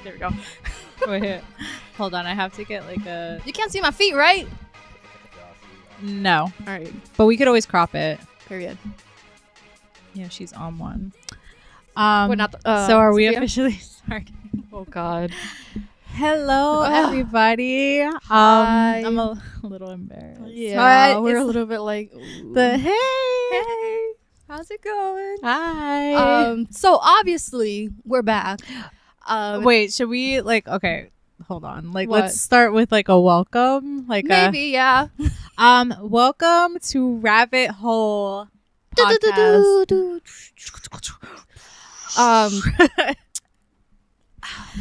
There we go. Wait, hold on. I have to get like a... You can't see my feet, right? No. All right. But we could always crop it. Period. Yeah, she's on one. But not so are we Sophia? officially starting? Oh, God. Hello, Ugh. everybody. Hi. I'm a little embarrassed. Yeah, But we're a it's little bit like... ooh. the hey. Hey. How's it going? Hi. So, obviously, we're back. Wait, should we like? Okay, hold on. Like, What? let's start with like a welcome. Like, Maybe, yeah. welcome to Rabbit Hole Podcast. Oh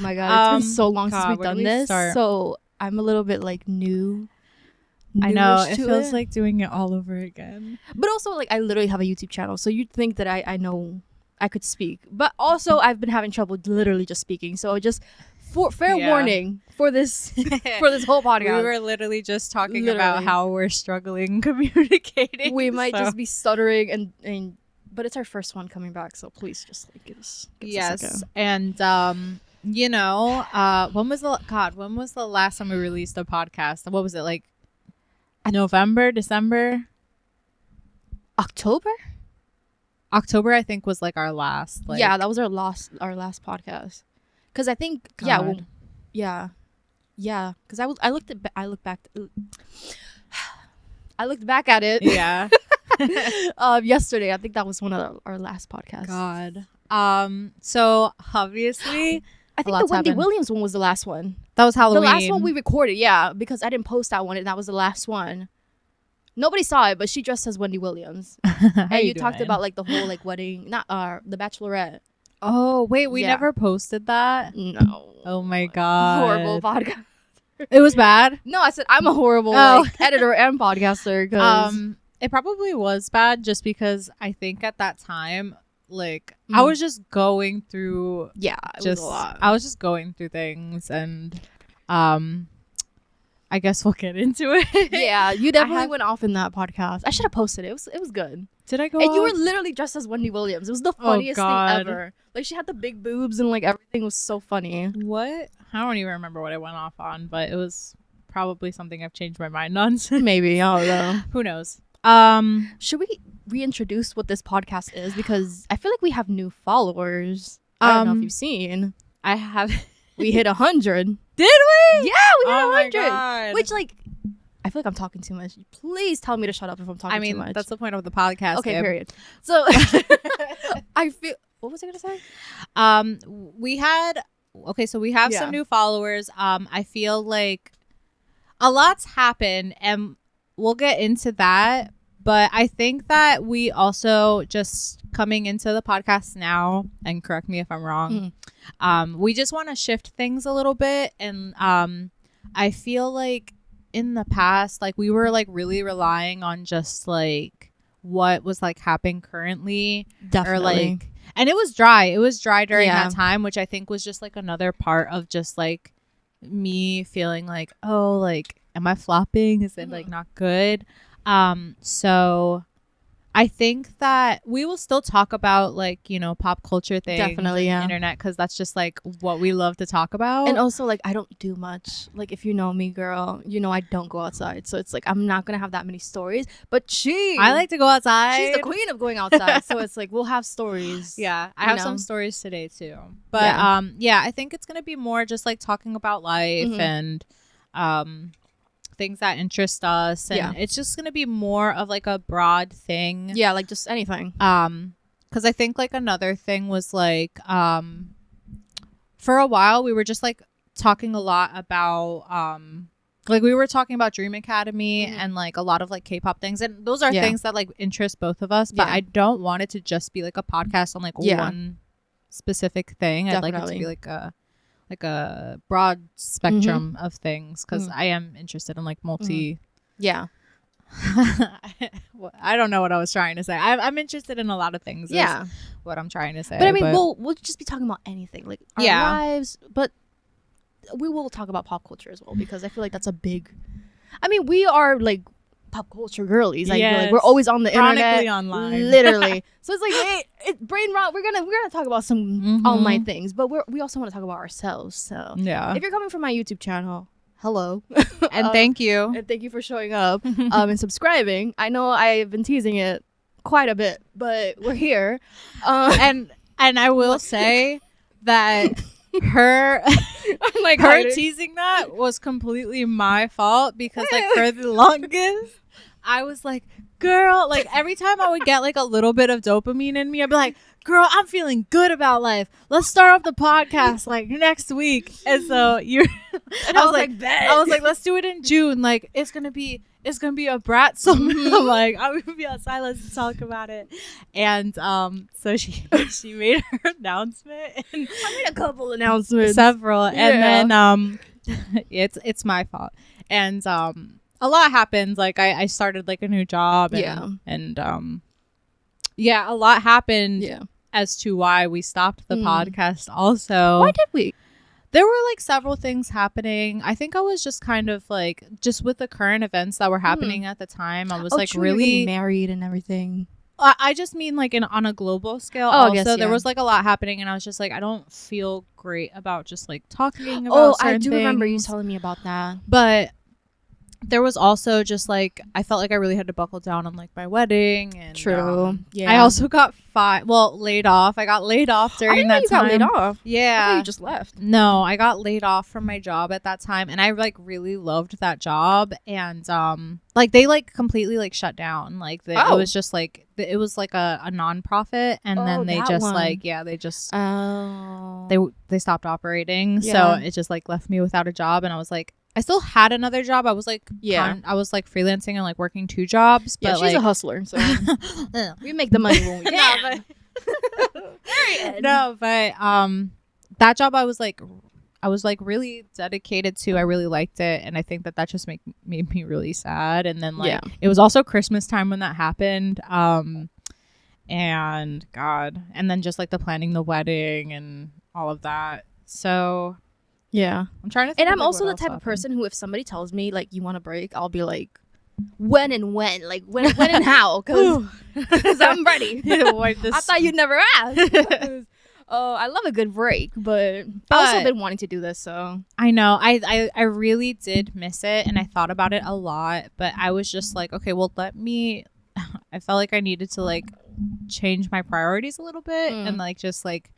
my God, it's been so long since God, we've where do done we this, start? so I'm a little bit like new. I know newish it to feels like doing it all over again. but also like I literally have a YouTube channel, so you'd think that I know I could speak, but also I've been having trouble literally just speaking. So just fair warning for this for this whole podcast. We were literally just talking about Literally. how we're struggling communicating. We might so- just be stuttering and but it's our first one coming back, so please just like give us a Yes, second. and you know, when was the last time we released a podcast? What was it, like November, December, October, I think was like our last. Like, yeah, that was our last podcast, because I think God. yeah because I looked back at it yeah. yesterday. I think that was one of our last podcasts. God. So obviously I think lots the Wendy happened. Williams one was the last one. that was Halloween. The last one we recorded, yeah, because I didn't post that one, and that was the last one. Nobody saw it, but she dressed as Wendy Williams. How And you doing? talked about like the whole like wedding, not the Bachelorette. Oh wait, we Yeah. never posted that. No. Oh my God. Horrible podcast. It was bad. No, I said I'm a horrible Oh. like, editor and podcaster. 'Cause It probably was bad just because I think at that time, like, I was just going through yeah, it was a lot. I was just going through things, and I guess we'll get into it. Yeah, you definitely have- went off in that podcast. I should have posted it. It was good. Did I go? And you were off? literally dressed as Wendy Williams. It was the Oh, funniest thing God. ever. Like she had the big boobs and like everything was so funny. What? I don't even remember what I went off on, but it was probably something I've changed my mind on. Maybe, I don't know. Who knows? Should we reintroduce what this podcast is? Because I feel like we have new followers. I don't know if you've seen. I have. We hit 100. Did we? Yeah, we hit Oh my 100. God. Which like, I feel like I'm talking too much. Please tell me to shut up if I'm talking I mean, too much. that's the point of the podcast. okay, Gabe. period. So I feel. What was I gonna say? We had so we have Yeah. some new followers. I feel like a lot's happened, and we'll get into that. But I think that we also just coming into the podcast now, and correct me if I'm wrong. We just want to shift things a little bit, and I feel like in the past, like we were like really relying on just like what was like happening currently, Definitely. or like, and it was dry during Yeah. that time, which I think was just like another part of just like me feeling like, oh, like, am I flopping? Is it like not good? So I think that we will still talk about like, you know, pop culture things, Definitely, and yeah. internet, because that's just like what we love to talk about. And also, like, I don't do much. Like, if you know me, girl, you know I don't go outside. So it's like, I'm not going to have that many stories. But I like to go outside. she's the queen of going outside. So it's like, we'll have stories. Yeah, I you have know? some stories today too. But Yeah. I think it's gonna be more just like talking about life and things that interest us, and Yeah. it's just gonna be more of like a broad thing. Yeah, like just anything. Because I think like another thing was like for a while we were just like talking a lot about like we were talking about Dream Academy and like a lot of like K-pop things, and those are Yeah. things that like interest both of us, but Yeah. I don't want it to just be like a podcast on like Yeah. one specific thing. I'd like it to Definitely. be like a broad spectrum of things, because I am interested in like multi Yeah. I don't know what I was trying to say. I'm interested in a lot of things. is Yeah. what I'm trying to say. But I mean, we'll just be talking about anything. Like our Yeah. lives. But we will talk about pop culture as well, because I feel like that's a big... I mean, we are like pop culture girlies. Like, Yes. like we're always on the Chronically internet, online. literally. So it's like brain rot. We're gonna talk about some online things, but we also want to talk about ourselves. So Yeah. if you're coming from my YouTube channel, hello, And thank you. and thank you for showing up and subscribing. I know I've been teasing it quite a bit, but we're here. And I will say that her I'm like her teasing that was completely my fault, because like for the longest I was like, girl, like every time I would get like a little bit of dopamine in me, I'd be like, girl, I'm feeling good about life. Let's start off the podcast like next week. And so and I was like, let's do it in June. Like it's gonna be a brat summer. I'm like, I'm gonna be outside. Let's talk about it. And so she made her announcement. And I made a couple announcements, several, and then it's my fault. And a lot happened. Like I started like a new job. And a lot happened. Yeah. As to why we stopped the podcast. Also, why did we? There were like several things happening. I think I was just kind of like, just with the current events that were happening at the time, I was like true, really married and everything. I just mean like on a global scale. There was like a lot happening, and I was just like, I don't feel great about just like talking about certain I do remember you things. telling me about that. But there was also just like, I felt like I really had to buckle down on like my wedding. And True. Yeah. I also got laid off. I got laid off during that time. Got laid off. Yeah. I thought you just left. No, I got laid off from my job at that time, and I like really loved that job. And like they like completely like shut down. Like it was just like it was like a nonprofit, and then they just they stopped operating. So it just like left me without a job, and I was like, I still had another job. I was like, I was like freelancing and like working 2 jobs. But she's a hustler, so we make the money when we can. No, but that job I was like really dedicated to. I really liked it, and I think that just made me really sad. And then like it was also Christmas time when that happened. And then just like the planning the wedding and all of that. So. Yeah. I'm trying to think. And I'm also the type of person who, if somebody tells me like you want a break, I'll be like, when like when and how, because I'm ready. I thought you'd never ask. I love a good break, but I also been wanting to do this, so I know I really did miss it, and I thought about it a lot, but I was just like, okay, well, I felt like I needed to like change my priorities a little bit and like just like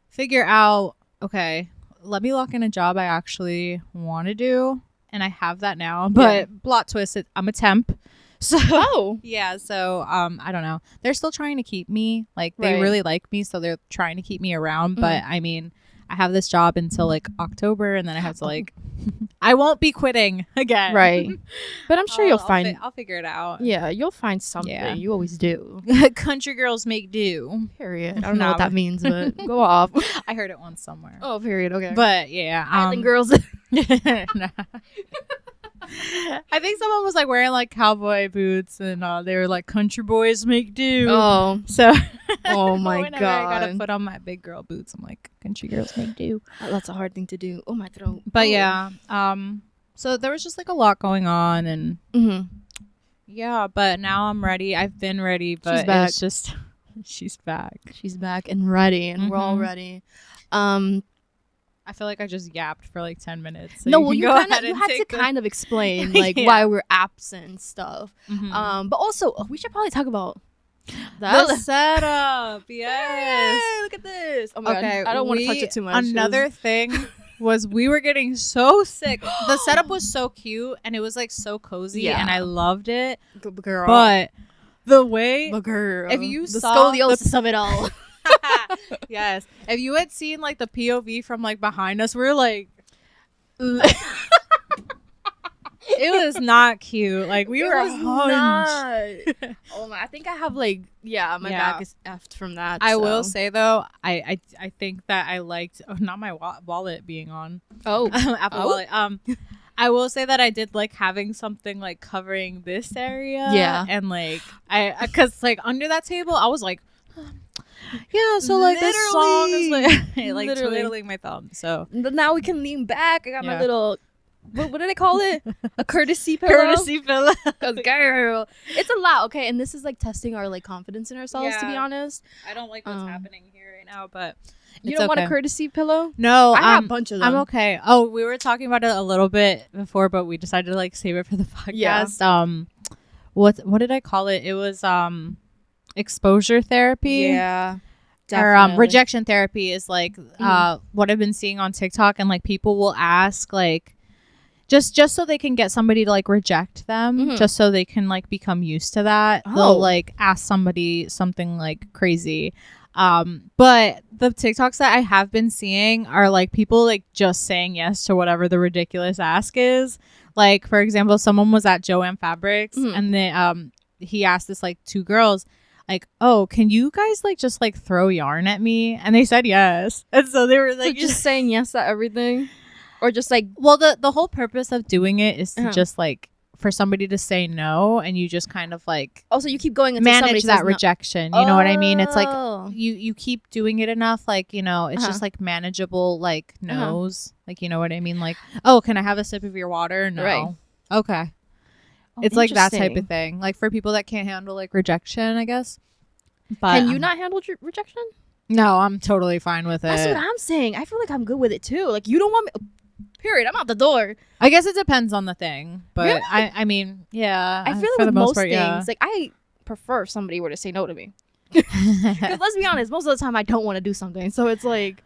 figure out, okay, let me lock in a job I actually want to do, and I have that now. But plot twist, I'm a temp. So yeah, so I don't know. They're still trying to keep me. Like they really like me, so they're trying to keep me around. But I mean, I have this job until like October, and then I have to like I won't be quitting again. Right. But I'm sure you'll find I'll figure it out. Yeah, you'll find something. Yeah. You always do. Country girls make do. Period. I don't know what that means, but go off. I heard it once somewhere. Oh, period. Okay. But yeah, Island girls. I think someone was like wearing like cowboy boots, and they were like, country boys make do. Oh. So oh my god, I gotta put on my big girl boots. I'm like, country girls make do. That's a hard thing to do. Oh, my throat. But yeah, so there was just like a lot going on, and yeah, but now I'm ready. I've been ready, but it's just she's back and ready, and we're all ready. I feel like I just yapped for like 10 minutes. So no, you had to kind of explain like why we're absent and stuff. But also we should probably talk about the setup. Yes. Yay, look at this. Oh my god. I don't want to touch it too much. Another thing was we were getting so sick. The setup was so cute, and it was like so cozy, and I loved it. Girl. But the way, girl, if you the saw scoliosis of it all. Yes, if you had seen like the POV from like behind us, we're like it was not cute. Like we were hunched. Oh my! I think I have like my back is effed from that. I will say though, I think that I liked not my wallet being on. Apple Wallet. I will say that I did like having something like covering this area. Yeah, and like because like under that table, I was like. Yeah, so like this song is like twiddling my thumb. So now we can lean back. I got my little what do they call it? A courtesy pillow. Courtesy pillow. Cause girl, it's a lot. Okay, and this is like testing our like confidence in ourselves. To be Yeah. honest, I don't like what's happening here right now, but you it's don't want a okay. courtesy pillow? No, I have a bunch of them. I'm okay. Oh, we were talking about it a little bit before, but we decided to like save it for the podcast. Yeah. What did I call it? It was exposure therapy. Yeah. Or Definitely. rejection therapy is like what I've been seeing on TikTok, and like people will ask like just so they can get somebody to like reject them, just so they can like become used to that. They'll like ask somebody something like crazy. But the TikToks that I have been seeing are like people like just saying yes to whatever the ridiculous ask is. Like, for example, someone was at Joanne Fabrics and they he asked this like two girls like, oh, can you guys like just like throw yarn at me? And they said yes. And so they were like, so just saying yes to everything, or just like, well, the whole purpose of doing it is to just like for somebody to say no, and you just kind of like also you keep going until manage that rejection. You know what I mean? It's like you keep doing it enough, like, you know, it's just like manageable, like no's, like, you know what I mean? Like, oh, can I have a sip of your water? No. Right. Okay. It's like that type of thing. Like for people that can't handle like rejection, I guess. But can you not handle rejection? No, I'm totally fine with it. That's what I'm saying. I feel like I'm good with it too. Like you don't want me. Period. I'm out the door. I guess it depends on the thing, but really? I mean, yeah. I feel like with most things, like I prefer if somebody were to say no to me. Because let's be honest, most of the time I don't want to do something. So it's like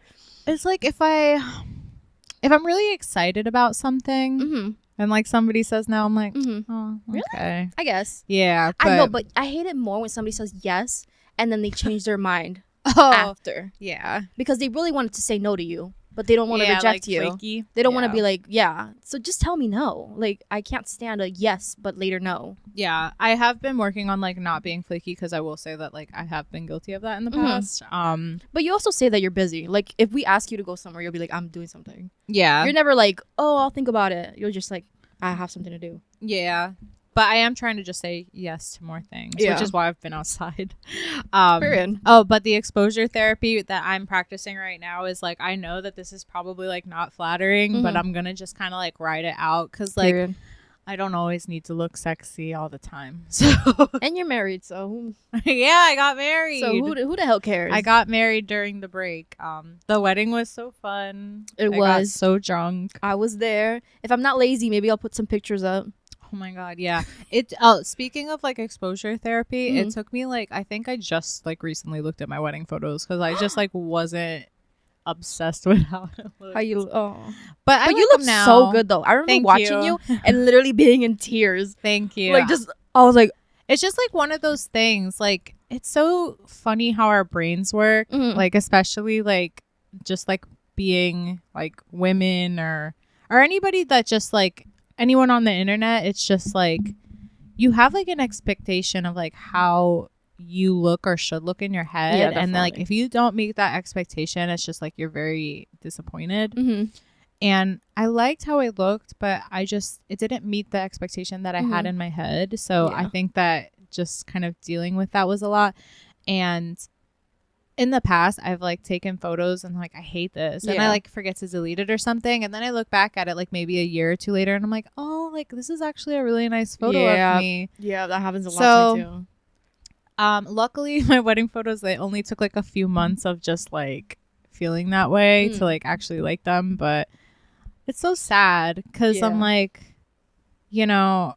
if I'm really excited about something. And like somebody says no, I'm like, oh, okay. Really? I guess. Yeah. I know, but I hate it more when somebody says yes and then they change their mind after. Yeah. Because they really wanted to say no to you, but they don't want to reject like you. Flaky. They don't want to be like, yeah. So just tell me no. Like, I can't stand a yes, but later no. Yeah. I have been working on like not being flaky, because I will say that like I have been guilty of that in the past. But you also say that you're busy. Like, if we ask you to go somewhere, you'll be like, I'm doing something. Yeah. You're never like, oh, I'll think about it. You're just like, I have something to do. Yeah. But I am trying to just say yes to more things, which is why I've been outside. Period. Oh, but the exposure therapy that I'm practicing right now is like, I know that this is probably like not flattering, but I'm going to just kind of like ride it out, because like Period. I don't always need to look sexy all the time. So and you're married, so yeah, I got married. So who the hell cares? I got married during the break. The wedding was so fun. It I was got so drunk. I was there. If I'm not lazy, maybe I'll put some pictures up. Oh my god, yeah. Speaking of like exposure therapy, it took me like, I think I just like recently looked at my wedding photos, because I just like wasn't obsessed with how it looked. How you? Oh, but you look now so good though. I remember watching you and literally being in tears. Thank you. Like just, I was like, it's just like one of those things. Like it's so funny how our brains work. Like especially like just like being like women or anybody that just like anyone on the internet. It's just like you have like an expectation of like how you look or should look in your head, and then like if you don't meet that expectation, it's just like you're very disappointed. And I liked how it looked, but it didn't meet the expectation that I had in my head. So I think that just kind of dealing with that was a lot. And in the past, I've like taken photos and like I hate this, and I like forget to delete it or something, and then I look back at it like maybe a year or two later, and I'm like, oh, like this is actually a really nice photo of me. Yeah, that happens a lot to me too. Luckily my wedding photos, they only took like a few months of just like feeling that way to like actually like them, but it's so sad because I'm like, you know,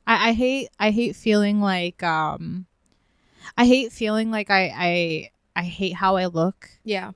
I hate feeling like I hate feeling like I hate how I look. Yeah.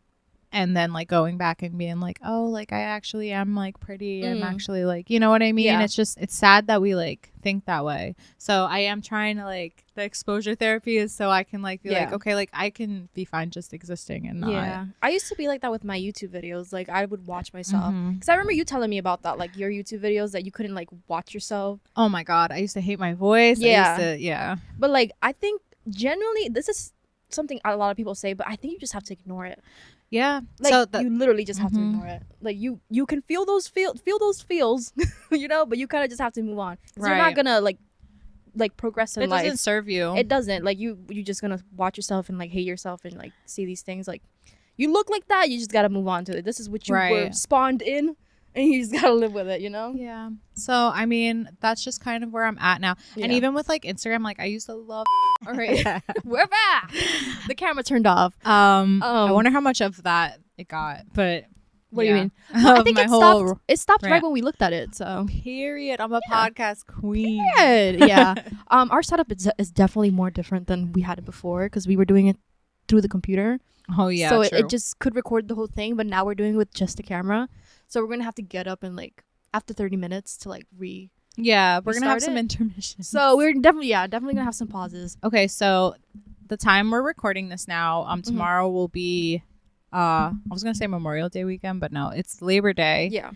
And then like going back and being like, oh, like I actually am like pretty. I'm actually like, you know what I mean? Yeah. It's just, it's sad that we like think that way. So I am trying to like, the exposure therapy is so I can like be like, okay, like I can be fine just existing and not. Yeah. I used to be like that with my YouTube videos. Like I would watch myself. Because I remember you telling me about that, like your YouTube videos that you couldn't like watch yourself. Oh my God. I used to hate my voice. Yeah. But like, I think genuinely, this is something a lot of people say, but I think you just have to ignore it. Yeah. Like so you literally just have to ignore it. Like you can feel those feels, you know, but you kind of just have to move on. Right. You're not gonna like progress in life. It doesn't serve you. It doesn't. Like you just gonna watch yourself and like hate yourself and like see these things. Like you look like that, you just gotta move on to it. This is what you were spawned in. and you just gotta live with it, you know? Yeah. So I mean, that's just kind of where I'm at now. Yeah. And even with like Instagram, like I used to love. All right, we're back. The camera turned off. I wonder how much of that it got, but what do you mean? Well, I think my it whole stopped. It stopped right rant. when we looked at it. So period. I'm a podcast queen. Period. Yeah. Our setup is definitely more different than we had it before because we were doing it through the computer. Oh yeah. So true. it just could record the whole thing, but now we're doing it with just the camera. So we're gonna have to get up and like after 30 minutes to like Yeah, we're gonna have restart some it. intermissions. So we're definitely gonna have some pauses. Okay, so the time we're recording this now, tomorrow will be I was gonna say Memorial Day weekend, but no, it's Labor Day. Yeah.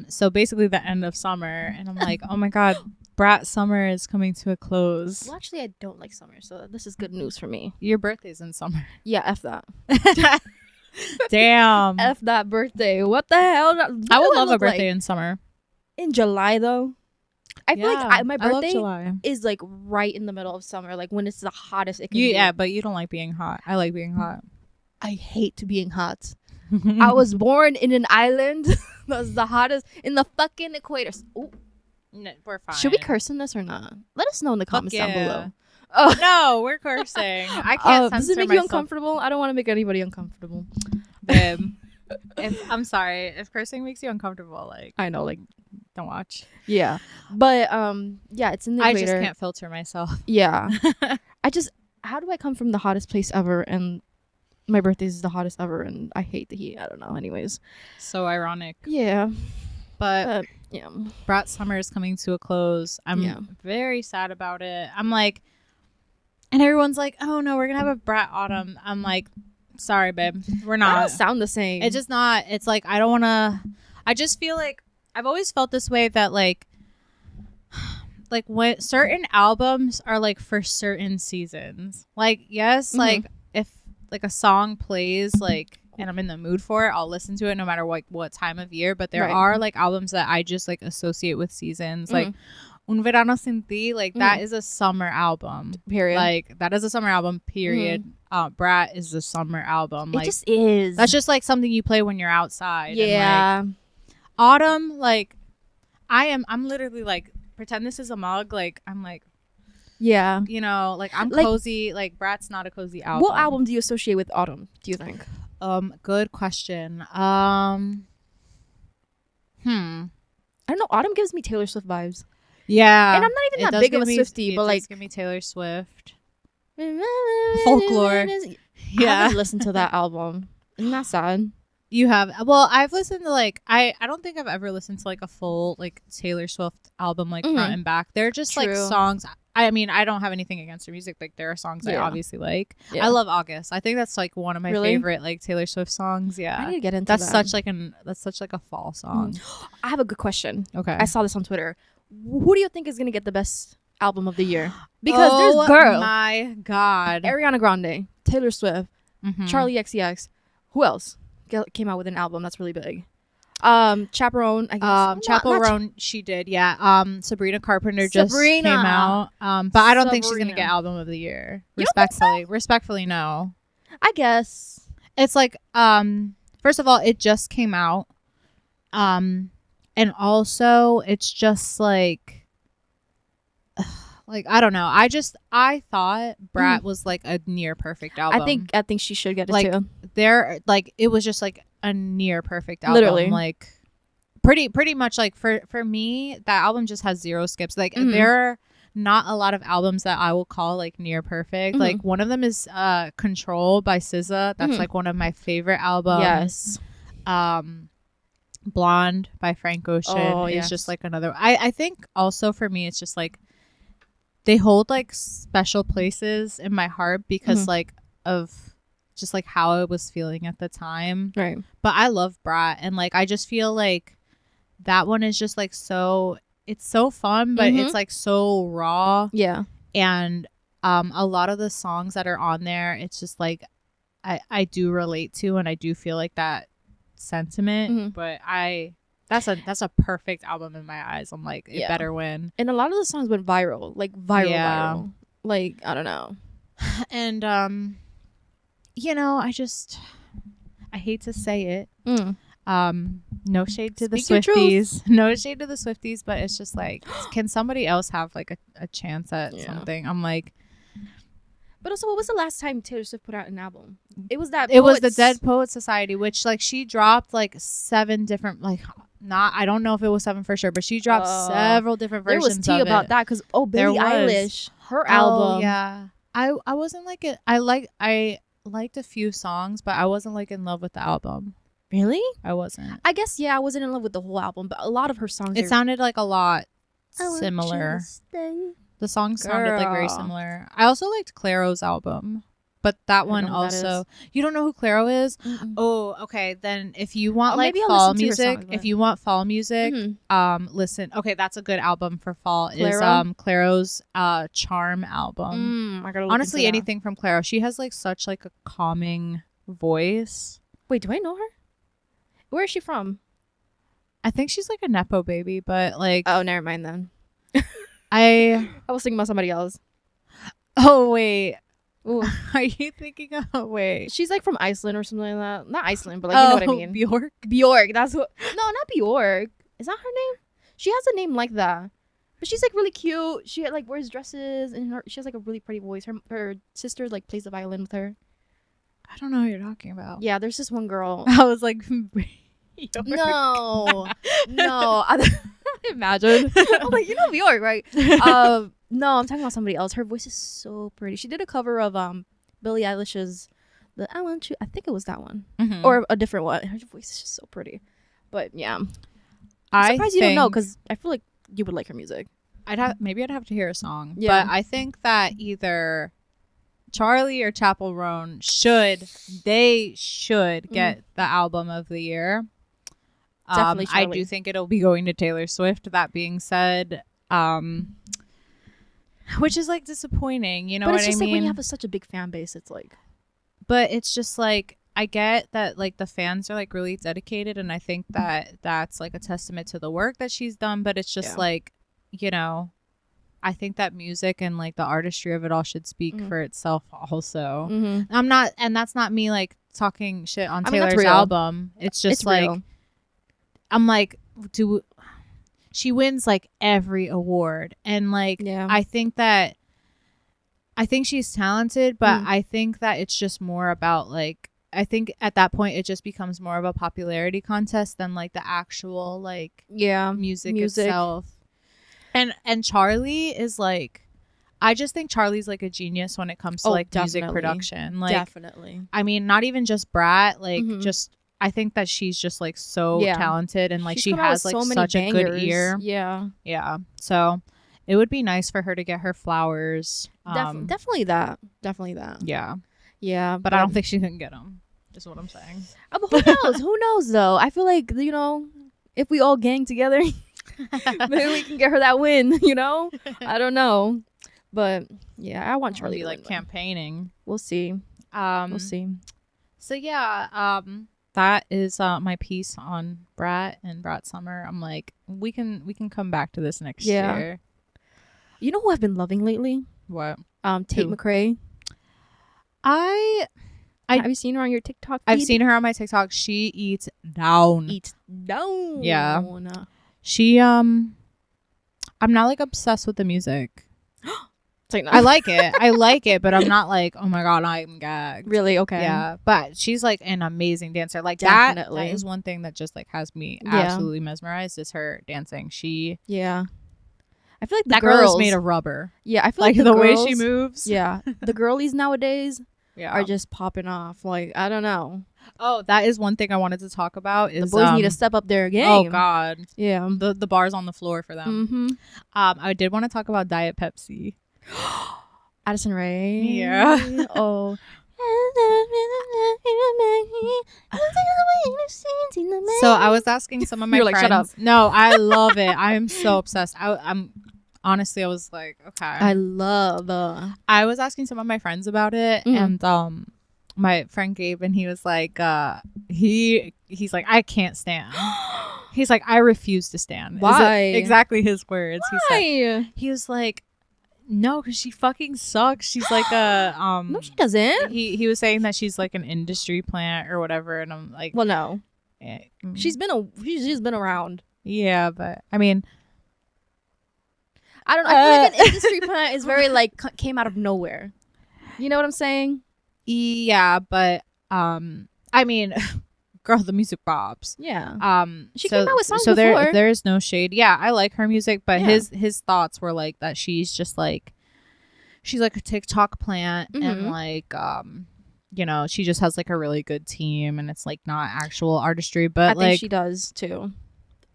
So basically the end of summer, and I'm like, oh my god, brat summer is coming to a close. Well, actually, I don't like summer, so this is good news for me. Your birthday's in summer. Yeah, F that. Damn. F that birthday. What the hell? I would love a birthday in summer. In July, though. I feel like my I love birthday July. is like right in the middle of summer, like when it's the hottest it can be. Yeah, but you don't like being hot. I like being hot. I hate being hot. I was born in an island that's the hottest in the fucking equator. Ooh. No, we're fine. Should we curse in this or not? Let us know in the comments down below. Oh no, we're cursing. I can't. Does it make you uncomfortable? I don't want to make anybody uncomfortable. Babe, I'm sorry. If cursing makes you uncomfortable, like I know, like don't watch. Yeah, but yeah, it's in the equator. I just can't filter myself. Yeah, how do I come from the hottest place ever and my birthday is the hottest ever and I hate the heat? I don't know. Anyways, so ironic. Yeah, but yeah, brat summer is coming to a close. I'm very sad about it. I'm like, and everyone's like, oh no, we're gonna have a brat autumn. I'm like, sorry, babe, we're not. That don't sound the same. It's just not. It's like I don't want to. I just feel like I've always felt this way that like when certain albums are like for certain seasons. Like yes, like if like a song plays like and I'm in the mood for it, I'll listen to it no matter what time of year. But there are like albums that I just like associate with seasons. Like Un Verano Sin Ti, like that is a summer album. Period. Like that is a summer album. Period. Brat is a summer album. It like just is. that's just like something you play when you're outside. Yeah. And, like, autumn, like I'm literally like pretend this is a mug. Like I'm like. Yeah. You know, like I'm cozy. Like Brat's not a cozy album. What album do you associate with autumn, do you think? Good question. I don't know. Autumn gives me Taylor Swift vibes. Yeah. And I'm not even that big of a Swiftie, but like give me Taylor Swift. Folklore. Yeah. I haven't listened to that album. Isn't that sad? You have. Well, I've listened to like I don't think I've ever listened to like a full like Taylor Swift album like front and back. They're just like songs. I mean, I don't have anything against her music. Like there are songs I obviously like. I love August. I think that's like one of my favorite like Taylor Swift songs. Yeah. I need to get into that's that. That's such like a fall song. I have a good question. Okay. I saw this on Twitter. Who do you think is gonna get the best album of the year? Because there's girl. My God. Ariana Grande, Taylor Swift, Charlie XCX. Who else came out with an album that's really big? Chaperone, I guess. Chaperone, she did, yeah. Sabrina Carpenter just came out. But I don't think she's gonna get album of the year. Respectfully, no. I guess it's like first of all, it just came out. And also it's just like I don't know. I thought Brat was like a near perfect album. I think she should get it like, too. It was just like a near perfect album. Literally. Like pretty much like for me, that album just has zero skips. Like there are not a lot of albums that I will call like near perfect. Like one of them is Control by SZA. That's like one of my favorite albums. Yes. Blonde by Frank Ocean is just like another. I think also for me it's just like they hold like special places in my heart because like of just like how I was feeling at the time. Right. But I love Brat and like I just feel like that one is just like it's so fun, but it's like so raw. Yeah. And a lot of the songs that are on there, it's just like I do relate to and I do feel like that sentiment. But that's a perfect album in my eyes. I'm like, it better win. And a lot of the songs went viral, like viral. Like, I don't know. And you know, I hate to say it. No shade to the Speak your Swifties. No shade to the Swifties, but it's just like, can somebody else have like a chance at something? I'm like, but also, what was the last time Taylor Swift put out an album? It was that. It was the Dead Poets Society, which like she dropped like 7 different I don't know if it was 7 for sure, but she dropped several different versions. There was tea about that because Billie Eilish, her album. Yeah, I wasn't like it. I liked a few songs, but I wasn't like in love with the album. Really? I wasn't. I guess I wasn't in love with the whole album, but a lot of her songs. It sounded like a lot similar. The songs sounded like very similar. I also liked Clairo's album, but that one also. You don't know who Clairo is? Mm-mm. Oh, okay. Then if you want like fall music, listen. Okay, that's a good album for fall. Clairo? Is Clairo's Charm album. I gotta look Honestly, into that. anything from Clairo. She has like such like a calming voice. Wait, do I know her? Where is she from? I think she's like a Nepo baby, but like. Oh, never mind then. I was thinking about somebody else. Oh wait. Ooh. Are you thinking of wait? She's like from Iceland or something like that. Not Iceland, but like you know what I mean. Bjork. That's what. No, not Bjork. Is that her name? She has a name like that. But she's like really cute. She like wears dresses and she has like a really pretty voice. Her sister like plays the violin with her. I don't know what you're talking about. Yeah, there's this one girl. I was like, no. Imagine. I'm like, you know Bjork, right? No, I'm talking about somebody else. Her voice is so pretty. She did a cover of Billie Eilish's "The I Want You." I think it was that one, or a different one. Her voice is just so pretty. But yeah, I'm surprised you don't know because I feel like you would like her music. I'd have to hear a song. Yeah, but I think that either Charlie or Chappell Roan should get the album of the year. Definitely Charlie. I do think it'll be going to Taylor Swift. That being said, which is like disappointing, you know what I mean? But it's just like when you have such a big fan base, it's like. But it's just like I get that like the fans are like really dedicated, and I think that that's like a testament to the work that she's done. But it's just like, you know, I think that music and like the artistry of it all should speak for itself also. I'm not, and that's not me like talking shit on Taylor's album. It's just like real. I'm like, she wins like every award, and like I think she's talented, but I think that it's just more about like, I think at that point it just becomes more of a popularity contest than like the actual like music itself. And Charlie is like, I just think Charlie's like a genius when it comes to like music production. Like, definitely. I mean, not even just Brat, like just I think that she's just like so talented, and like she has like such a good ear. Yeah. So it would be nice for her to get her flowers. Definitely that. Yeah. But I don't think she can get them. Is what I'm saying. But who knows? Who knows though? I feel like, you know, if we all gang together, maybe we can get her that win. You know, I don't know, but yeah, I want Charlie to like campaigning. We'll see. We'll see. So yeah, that is my piece on Brat and Brat Summer. I'm like, we can come back to this next year. You know who I've been loving lately? What? Tate McRae. Have you seen her on your TikTok feed? I've seen her on my TikTok. She eats down. Yeah. She I'm not like obsessed with the music. I like it, but I'm not like, oh my god, I'm gagged. Really? Okay. Yeah, but she's like an amazing dancer. Like that is one thing that just like has me absolutely mesmerized is her dancing. I feel like that girl is made of rubber. Yeah, I feel like the way she moves. Yeah, the girlies nowadays are just popping off. Like, I don't know. Oh, that is one thing I wanted to talk about. Is the boys need to step up their game. Oh God. Yeah. The bar's on the floor for them. I did want to talk about Diet Pepsi. Addison Rae. Yeah. Oh. So I was asking some of my friends. Like, shut up. No, I love it. I'm so obsessed. I'm honestly, I was like, okay. I was asking some of my friends about it, and my friend Gabe, and he was like, he's like, I can't stand. He's like, I refuse to stand. Why? Exactly his words. Why? He was like, no, because she fucking sucks. She's like a no, she doesn't. He was saying that she's like an industry plant or whatever, and I'm like, well, no. She's been around. Yeah, but I mean, I don't know. I feel like an industry plant is very like came out of nowhere. You know what I'm saying? yeah, but I mean, girl, the music bops. Yeah. She came out with songs so before. there is no shade. Yeah, I like her music, but Yeah. his thoughts were like that she's just like she's like a TikTok plant and like you know, she just has like a really good team and it's like not actual artistry, but I like think she does too.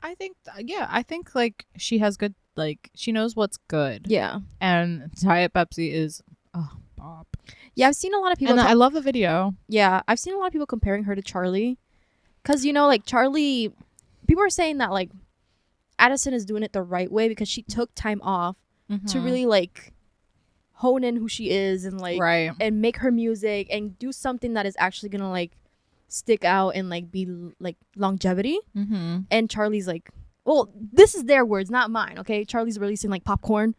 I think I think like she has good, like she knows what's good. Yeah. And Diet Pepsi is bop. Yeah, I've seen a lot of people And I love the video. Yeah, I've seen a lot of people comparing her to Charlie. Cuz you know like Charlie, people are saying that like Addison is doing it the right way because she took time off to really like hone in who she is and like and make her music and do something that is actually going to like stick out and like be like longevity. And Charlie's like, well, this is their words, not mine, okay? Charlie's releasing like popcorn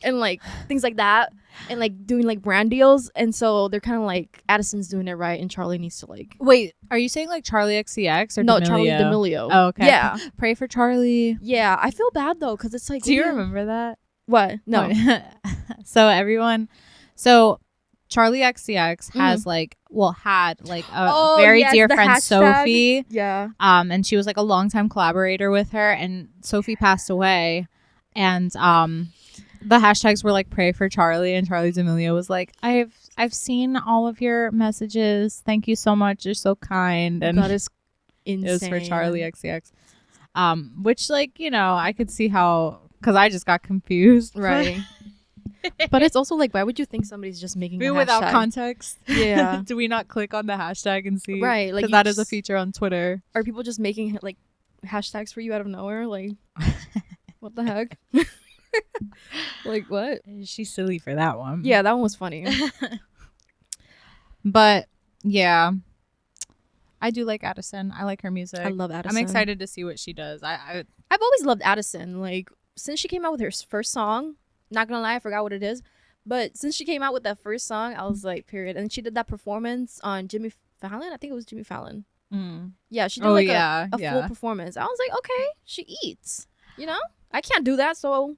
and like things like that and like doing like brand deals, and so they're kind of like Addison's doing it right and Charlie needs to like wait, are you saying like Charlie XCX or no D'Amelio? Charlie D'Amelio. Oh, okay. Yeah, pray for Charlie. yeah, I feel bad though because it's like, do you remember that? What? No. So Charlie XCX has like had like a very dear friend hashtag. Sophie. Yeah. And she was like a longtime collaborator with her, and Sophie passed away, and the hashtags were like pray for Charlie, and Charlie D'Amelio was like, I've seen all of your messages, thank you so much, you're so kind. And that is insane. it was for Charlie XCX, which like, you know, I could see how, because I just got confused, right? But it's also like, why would you think somebody's just making a without hashtag? context? Yeah. Do we not click on the hashtag and see? Right, like because that is a feature on Twitter. Are people just making like hashtags for you out of nowhere? Like, what the heck? Like, what? She's silly for that one. Yeah, that one was funny. But yeah, I do like Addison. I like her music. I love Addison. I'm excited to see what she does. I've always loved Addison. Like, since she came out with her first song, not gonna lie, I forgot what it is, but since she came out with that first song, I was like, period. And she did that performance on Jimmy Fallon. I think it was Jimmy Fallon. Yeah, she did a full performance. I was like, okay, she eats. You know, I can't do that, so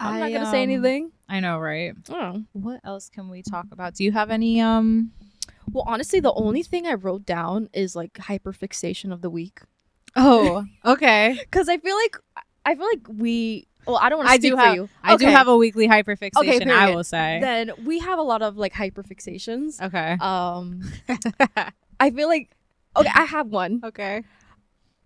I'm not gonna say anything. I know, right? Oh. What else can we talk about? Do you have any Well, honestly, the only thing I wrote down is like hyperfixation of the week. Oh, okay. Because I feel like we. Well, I don't want to speak for you. I do have a weekly hyperfixation. Okay, I will say. Then we have a lot of like hyperfixations. Okay. I feel like. Okay, I have one. Okay.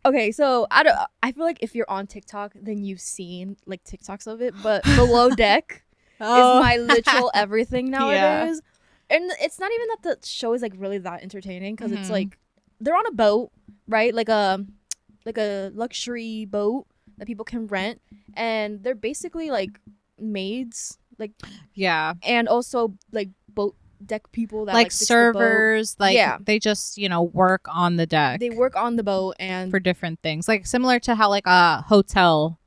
Okay, so I feel like if you're on TikTok, then you've seen like TikToks of it. But Below Deck is my literal everything nowadays. Yeah. And it's not even that the show is like really that entertaining because it's like they're on a boat, right? Like a luxury boat that people can rent, and they're basically like maids, like and also like boat deck people that like servers, like they just, you know, work on the deck. They work on the boat and for different things, like similar to how like a hotel,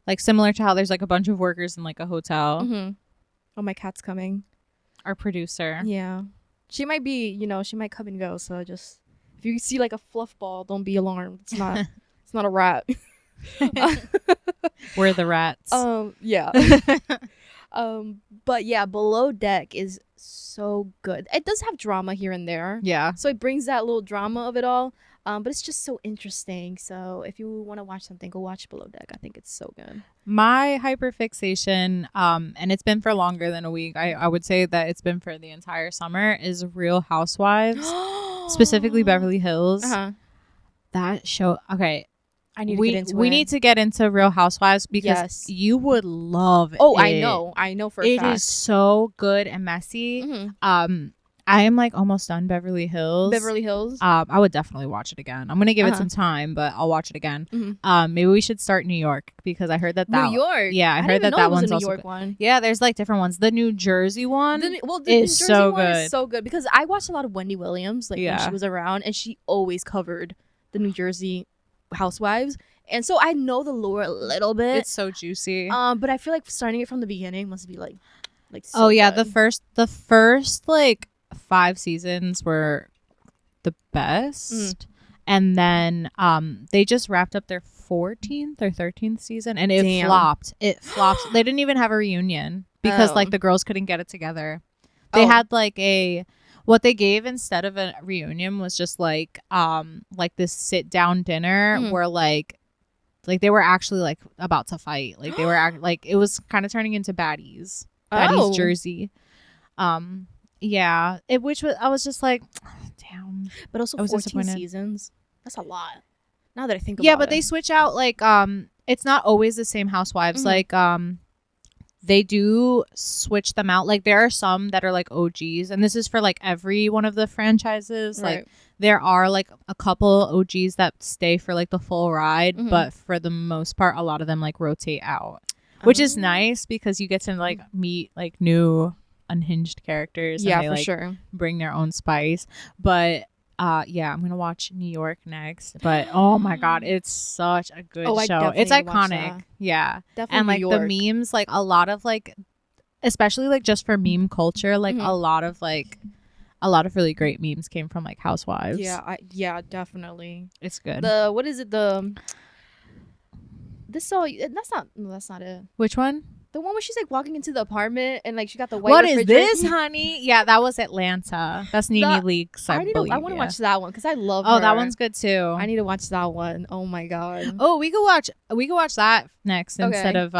like similar to how there's like a bunch of workers in like a hotel. Oh, my cat's coming. Our producer. Yeah, she might be, you know, she might come and go, so just if you see like a fluff ball, don't be alarmed. It's not it's not a rat. We're the rats. Yeah. But yeah, Below Deck is so good. It does have drama here and there. Yeah. So it brings that little drama of it all. But it's just so interesting. So if you want to watch something, go watch Below Deck. I think it's so good. My hyperfixation, and it's been for longer than a week. I would say that it's been for the entire summer, is Real Housewives, specifically Beverly Hills. That show. Okay. I need to get into it. We need to get into Real Housewives because you would love it. Oh, I know for a fact. It is so good and messy. I am like almost done Beverly Hills. I would definitely watch it again. I'm gonna give it some time, but I'll watch it again. Maybe we should start New York because I heard that New York. Yeah, I heard that one's also good. One. Yeah, there's like different ones. The New Jersey one the is New Jersey so one good. Is so good because I watched a lot of Wendy Williams when she was around, and she always covered the New Jersey Housewives, and so I know the lore a little bit. It's so juicy. But I feel like starting it from the beginning must be like so yeah, good. the first like 5 seasons were the best, And then they just wrapped up their 14th or 13th season, and it flopped. It flopped. They didn't even have a reunion because like the girls couldn't get it together. They had like what they gave instead of a reunion was just like this sit down dinner where like they were actually like about to fight. Like they were like it was kind of turning into Baddies Jersey. Yeah, which was I was just like, damn. But also 14 seasons. That's a lot. Now that I think about it. Yeah, but they switch out like it's not always the same housewives. Like they do switch them out. Like there are some that are like OGs, and this is for like every one of the franchises. Right. Like there are like a couple OGs that stay for like the full ride, but for the most part, a lot of them like rotate out, which is nice because you get to like meet like new unhinged characters. Yeah, and they, for like, sure. Bring their own spice. But yeah, I'm gonna watch New York next. But oh my god, it's such a good show. It's iconic. Yeah, definitely. And like the memes, like a lot of like, especially like just for meme culture, like a lot of really great memes came from like Housewives. Yeah, definitely. It's good. What is it? That's not it. Which one? The one where she's like walking into the apartment and like she got the white. What is this, honey? Yeah, that was Atlanta. That's Nene Leakes. I want to watch that one because I love her. Oh, that one's good too. I need to watch that one. Oh my god. Oh, we could watch that next instead of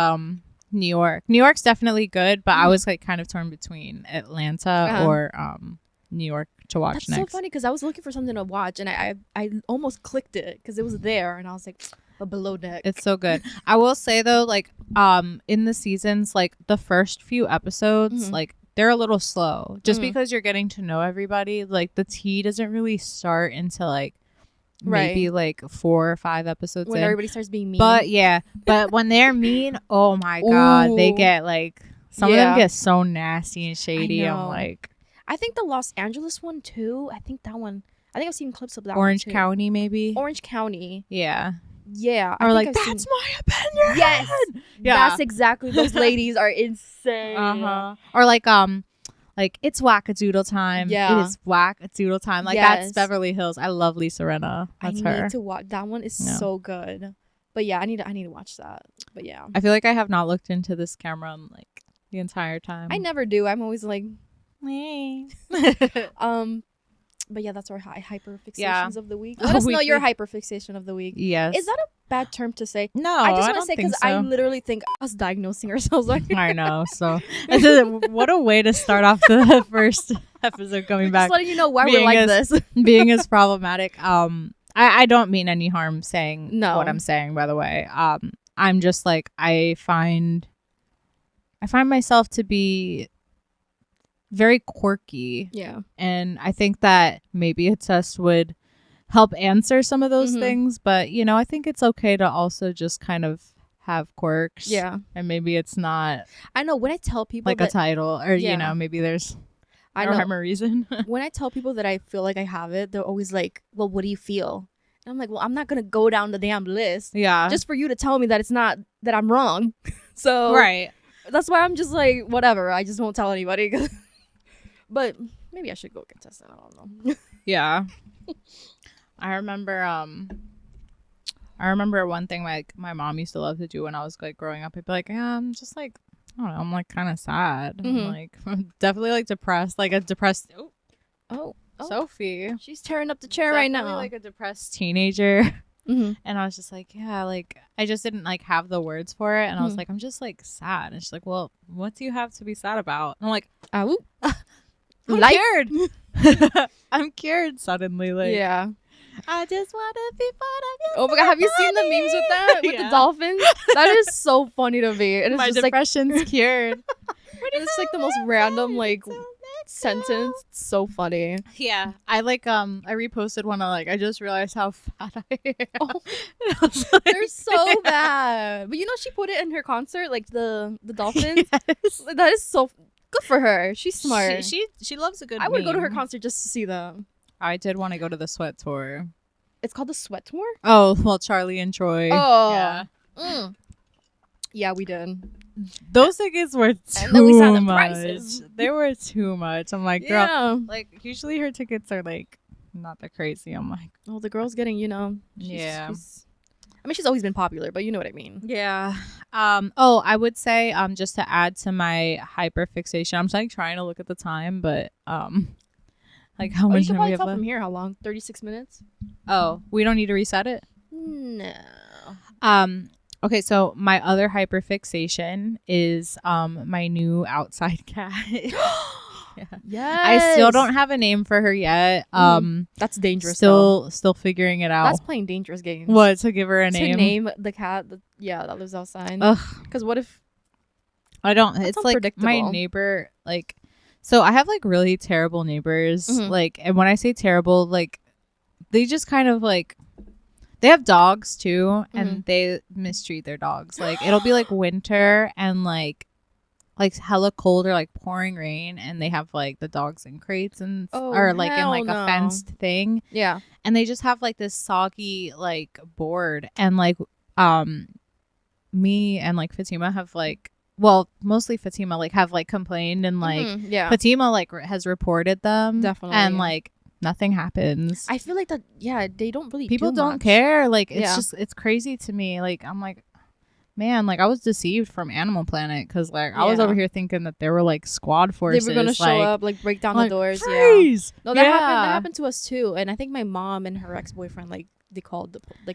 New York. New York's definitely good, but I was like kind of torn between Atlanta or New York to watch next. That's so funny because I was looking for something to watch and I almost clicked it because it was there and I was like. A below deck. It's so good. I will say though, like in the seasons, like the first few episodes, like they're a little slow just because you're getting to know everybody. Like the tea doesn't really start until like maybe like 4 or 5 episodes when in. Everybody starts being mean. But yeah, but when they're mean, oh my god, they get like some of them get so nasty and shady. I'm like, I think the Los Angeles one too. I think I've seen clips of that. Orange one too. County, maybe. Orange County. Yeah. Yeah, or like that's my opinion. Yes, yeah, that's exactly. Those ladies are insane. Or like it's wackadoodle time. Yeah, it is wackadoodle time. Like that's Beverly Hills. I love Lisa Rinna. That's her. I need to watch that one. Is so good. But yeah, I need to watch that. But yeah, I feel like I have not looked into this camera on like the entire time. I never do. I'm always like, But yeah, that's our hyperfixations of the week. Let us know your hyperfixation of the week. Yes. Is that a bad term to say? No, I just want to say because I literally think us diagnosing ourselves. Like I know. So what a way to start off the first episode coming back. Just letting you know why we're like this. Being as problematic. I don't mean any harm saying what I'm saying, by the way. I'm just like I find myself to be very quirky. Yeah. And I think that maybe a test would help answer some of those things. But, you know, I think it's okay to also just kind of have quirks. Yeah. And maybe it's not. I know when I tell people like a title or, you know, maybe there's no rhyme or reason. When I tell people that I feel like I have it, they're always like, well, what do you feel? And I'm like, well, I'm not going to go down the damn list. Yeah. Just for you to tell me that it's not, that I'm wrong. So. Right. That's why I'm just like, whatever. I just won't tell anybody. But maybe I should go get tested. I don't know. Yeah. I remember one thing my mom used to love to do when I was like growing up. I'd be like, yeah, I'm just like, I don't know, I'm like kind of sad. I'm like definitely like depressed, like a depressed Oh, Sophie. She's tearing up the chair right now. Like a depressed teenager. And I was just like, yeah, like I just didn't like have the words for it. And I was like, I'm just like sad. And she's like, well, what do you have to be sad about? And I'm like, I'm cured. I'm cured suddenly. Like, yeah. I just want to be part of you. Oh my god, have you seen the memes with that? With the dolphins? That is so funny to me. And it's my just depression's like, cured. It's like the most random like sentence. It's so funny. Yeah. I like I reposted one. I just realized how fat I am. Oh, they're so bad. But you know she put it in her concert, like the dolphins. Yes. That is so good for her. She's smart. She loves a good I would go to her concert just to see them. I did want to go to the Sweat Tour. It's called the Sweat Tour? Oh, well, Charlie and Troy. Oh. Yeah. Yeah, we did. Those tickets were too much. They were too much. I'm like, girl, like usually her tickets are like not that crazy. I'm like, oh, the girl's getting, yeah. She's always been popular, but you know what I mean. Yeah. Oh, I would say just to add to my hyperfixation, I'm like trying to look at the time, but like how much you can time probably we have tell left? from here how long? 36 minutes? Oh, we don't need to reset it? No. Okay, so my other hyperfixation is my new outside cat. Yeah. Yes. I still don't have a name for her yet. That's dangerous. Still figuring it out. That's playing dangerous games. What, to give her a name? To name the cat that lives outside. Ugh. Because what if I don't. That's it's like my neighbor. Like, so I have like really terrible neighbors. Like, and when I say terrible, like they just kind of like they have dogs too, and they mistreat their dogs. Like it'll be like winter and like hella cold or like pouring rain, and they have like the dogs in crates and or like in like a fenced thing. Yeah. And they just have like this soggy like board, and like me and like Fatima have like, well, mostly Fatima like have like complained, and like Fatima like has reported them. Definitely. And like nothing happens. I feel like that they don't really people don't much. care. Like it's just it's crazy to me. Like I'm like, man, like I was deceived from Animal Planet because like I was over here thinking that there were like squad forces. They were gonna show up, like break down the doors. Freeze! Yeah. No, that happened to us too. And I think my mom and her ex-boyfriend like they called they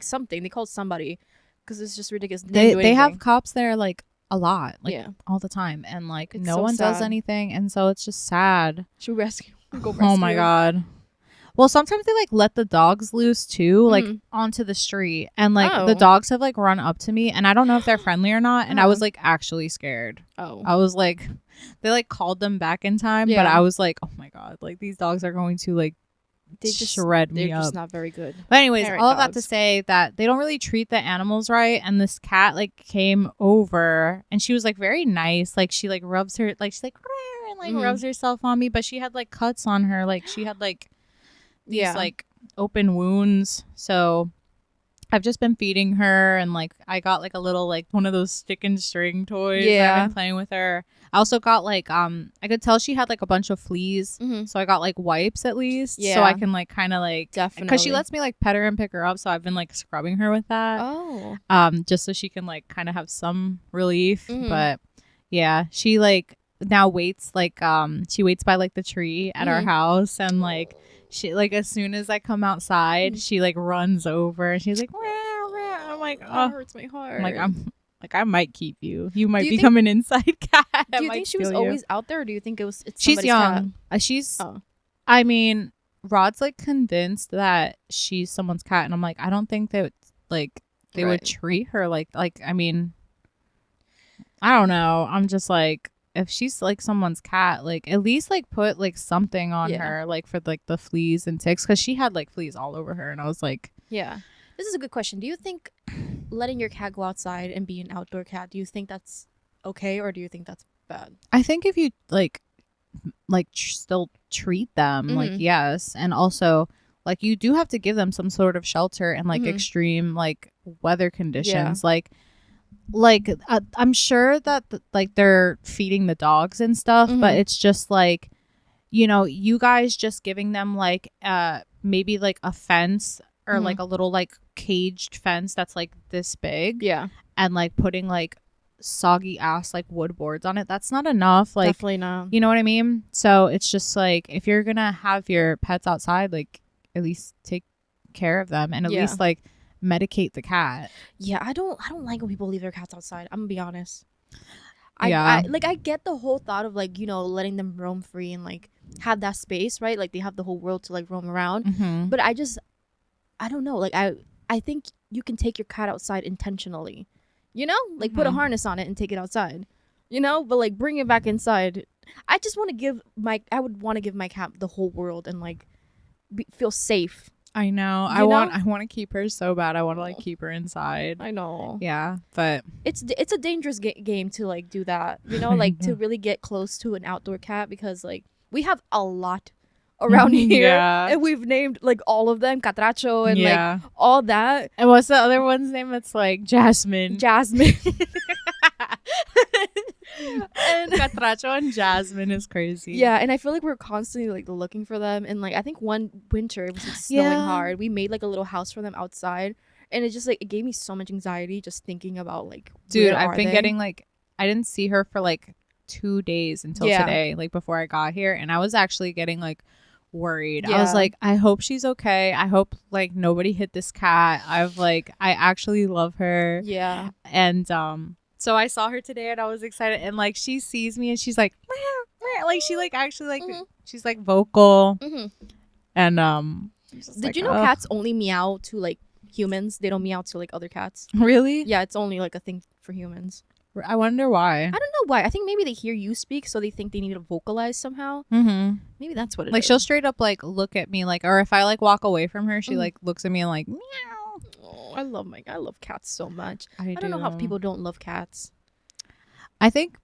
called somebody because it's just ridiculous. They have cops there like a lot, like all the time, and like it's no so one sad. does anything, and so it's just sad. Should we go rescue? Oh my god. Well, sometimes they like let the dogs loose too, like onto the street, and like the dogs have like run up to me, and I don't know if they're friendly or not, and I was like actually scared. I was like, they like called them back in time, but I was like, oh my god, like these dogs are going to like shred me up. They're just not very good. But anyways, all of that to say that they don't really treat the animals right, and this cat like came over, and she was like very nice, like she like rubs her, like she's like and like rubs herself on me, but she had like cuts on her, like she had like these like open wounds. So I've just been feeding her, and like I got like a little like one of those stick and string toys. I've been playing with her. I also got like I could tell she had like a bunch of fleas, so I got like wipes at least, so I can like kind of like, because she lets me like pet her and pick her up, so I've been like scrubbing her with that, just so she can like kind of have some relief. But yeah, she like now waits like she waits by like the tree at our house, and like she like as soon as I come outside, she like runs over, and she's like, I'm like, oh, it hurts my heart. I'm like, I might keep you. You might become an inside cat. Do you think she was always out there, or do you think it's she's young? Cat? She's. I mean, Rod's like convinced that she's someone's cat, and I'm like, I don't think that like they would treat her like I mean, I don't know. I'm just like, if she's like someone's cat, like at least like put like something on her, like for like the fleas and ticks, because she had like fleas all over her, and I was like, this is a good question. Do you think letting your cat go outside and be an outdoor cat, do you think that's okay, or do you think that's bad? I think if you still treat them like, yes, and also like you do have to give them some sort of shelter and like extreme like weather conditions, like I'm sure that like they're feeding the dogs and stuff, but it's just like, you know, you guys just giving them like maybe like a fence or like a little like caged fence that's like this big, and like putting like soggy ass like wood boards on it, that's not enough. Like, definitely not. You know what I mean? So it's just like, if you're gonna have your pets outside, like at least take care of them, and at least like medicate the cat. I don't like when people leave their cats outside. I'm gonna be honest. I get the whole thought of like, you know, letting them roam free and like have that space, right? Like they have the whole world to like roam around. But I don't know, like I think you can take your cat outside intentionally, you know, like put a harness on it and take it outside, you know, but like bring it back inside. I would want to give my cat the whole world and like feel safe. I know. I want to keep her so bad. I want to like keep her inside. I know. Yeah, but it's a dangerous game to like do that, you know, like to really get close to an outdoor cat, because like we have a lot around here, and we've named like all of them, Catracho and like all that. And what's the other one's name? It's like Jasmine. And Catracho and Jasmine is crazy. Yeah, and I feel like we're constantly like looking for them. And like I think one winter it was like snowing hard. We made like a little house for them outside, and it just like it gave me so much anxiety just thinking about like dude, I've been getting like I didn't see her for like 2 days until today, like before I got here, and I was actually getting like worried. I was like, I hope she's okay. I hope like nobody hit this cat. I actually love her. Yeah. And so I saw her today and I was excited, and like she sees me and she's like meow, meow. Like she like actually like she's like vocal. And did like, you know cats only meow to like humans? They don't meow to like other cats. Really? Yeah, it's only like a thing for humans. I wonder why. I don't know why. I think maybe they hear you speak, so they think they need to vocalize somehow. Maybe that's what it is. Like she'll straight up like look at me, like, or if I like walk away from her, she like looks at me and like meow. Oh, I love cats so much. I don't know how people don't love cats. I think